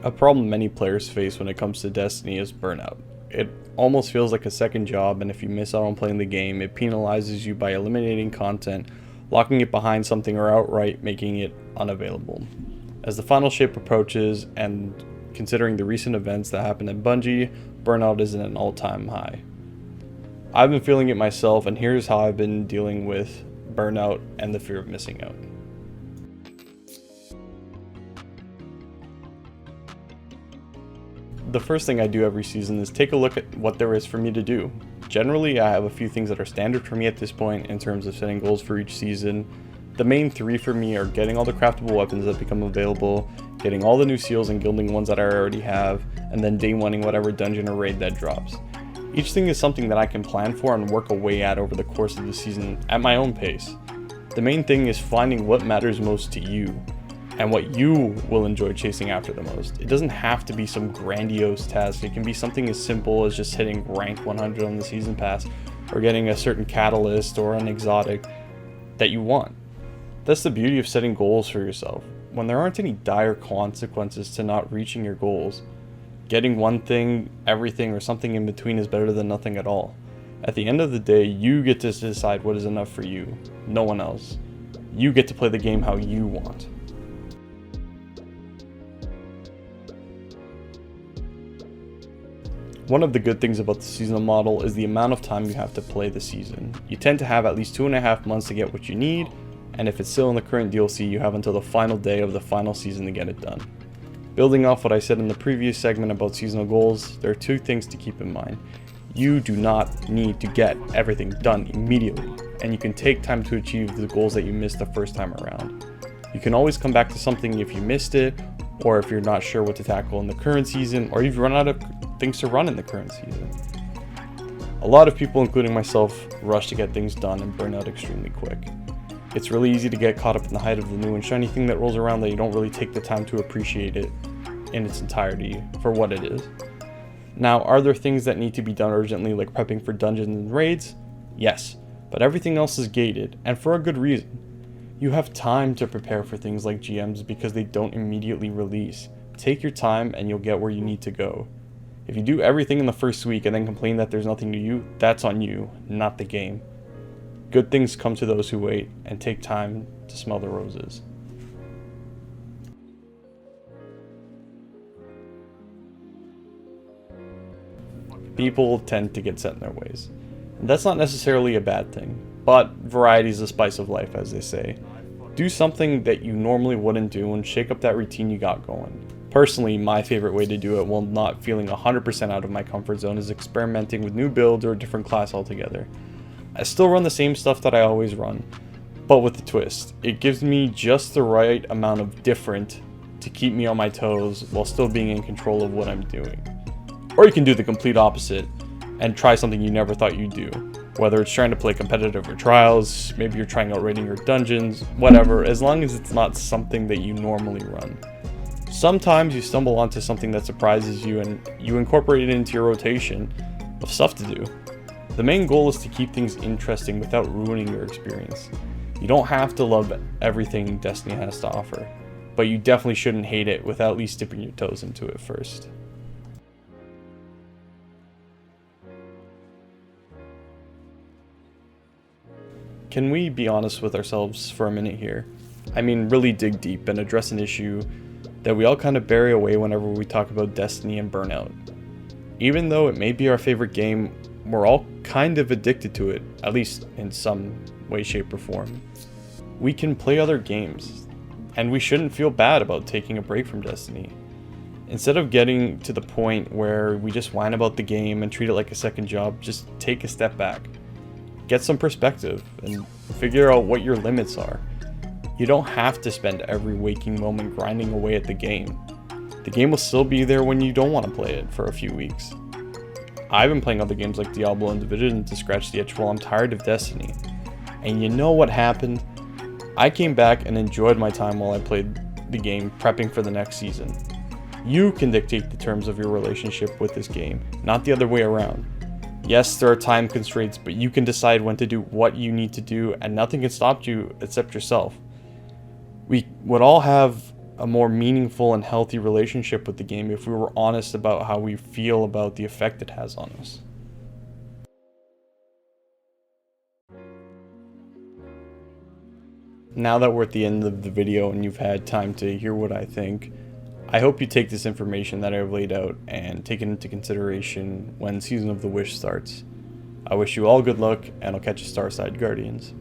A problem many players face when it comes to Destiny is burnout. It almost feels like a second job, and if you miss out on playing the game, it penalizes you by eliminating content, locking it behind something, or outright making it unavailable. As the final shape approaches, and considering the recent events that happened at Bungie, burnout is at an all-time high. I've been feeling it myself, and here's how I've been dealing with burnout and the fear of missing out. The first thing I do every season is take a look at what there is for me to do. Generally, I have a few things that are standard for me at this point in terms of setting goals for each season. The main three for me are getting all the craftable weapons that become available, getting all the new seals and gilding ones that I already have, and then day oneing whatever dungeon or raid that drops. Each thing is something that I can plan for and work away at over the course of the season at my own pace. The main thing is finding what matters most to you, and what you will enjoy chasing after the most. It doesn't have to be some grandiose task. It can be something as simple as just hitting rank 100 on the season pass, or getting a certain catalyst or an exotic that you want. That's the beauty of setting goals for yourself. When there aren't any dire consequences to not reaching your goals, getting one thing, everything, or something in between is better than nothing at all. At the end of the day, you get to decide what is enough for you, no one else. You get to play the game how you want. One of the good things about the seasonal model is the amount of time you have to play the season. You tend to have at least 2.5 months to get what you need, and if it's still in the current DLC, you have until the final day of the final season to get it done. Building off what I said in the previous segment about seasonal goals, there are two things to keep in mind. You do not need to get everything done immediately, and you can take time to achieve the goals that you missed the first time around. You can always come back to something if you missed it, or if you're not sure what to tackle in the current season, or you've run out of things to run in the current season. A lot of people, including myself, rush to get things done and burn out extremely quick. It's really easy to get caught up in the height of the new and shiny thing that rolls around that you don't really take the time to appreciate it in its entirety for what it is. Now, are there things that need to be done urgently, like prepping for dungeons and raids? Yes, but everything else is gated, and for a good reason. You have time to prepare for things like GMs because they don't immediately release. Take your time and you'll get where you need to go. If you do everything in the first week and then complain that there's nothing to you, that's on you, not the game. Good things come to those who wait and take time to smell the roses. People tend to get set in their ways. And that's not necessarily a bad thing, but variety is the spice of life, as they say. Do something that you normally wouldn't do and shake up that routine you got going. Personally, my favorite way to do it while not feeling 100% out of my comfort zone is experimenting with new builds or a different class altogether. I still run the same stuff that I always run, but with a twist. It gives me just the right amount of different to keep me on my toes while still being in control of what I'm doing. Or you can do the complete opposite and try something you never thought you'd do. Whether it's trying to play competitive or trials, maybe you're trying out raiding or dungeons, whatever, as long as it's not something that you normally run. Sometimes you stumble onto something that surprises you and you incorporate it into your rotation of stuff to do. The main goal is to keep things interesting without ruining your experience. You don't have to love everything Destiny has to offer, but you definitely shouldn't hate it without at least dipping your toes into it first. Can we be honest with ourselves for a minute here? I mean, really dig deep and address an issue that we all kind of bury away whenever we talk about Destiny and burnout. Even though it may be our favorite game, we're all kind of addicted to it, at least in some way, shape, or form. We can play other games, and we shouldn't feel bad about taking a break from Destiny. Instead of getting to the point where we just whine about the game and treat it like a second job, just take a step back. Get some perspective and figure out what your limits are. You don't have to spend every waking moment grinding away at the game. The game will still be there when you don't want to play it for a few weeks. I've been playing other games like Diablo and Division to scratch the itch while I'm tired of Destiny. And you know what happened? I came back and enjoyed my time while I played the game, prepping for the next season. You can dictate the terms of your relationship with this game, not the other way around. Yes, there are time constraints, but you can decide when to do what you need to do, and nothing can stop you except yourself. We would all have a more meaningful and healthy relationship with the game if we were honest about how we feel about the effect it has on us. Now that we're at the end of the video and you've had time to hear what I think, I hope you take this information that I've laid out and take it into consideration when Season of the Wish starts. I wish you all good luck, and I'll catch you Starside Guardians.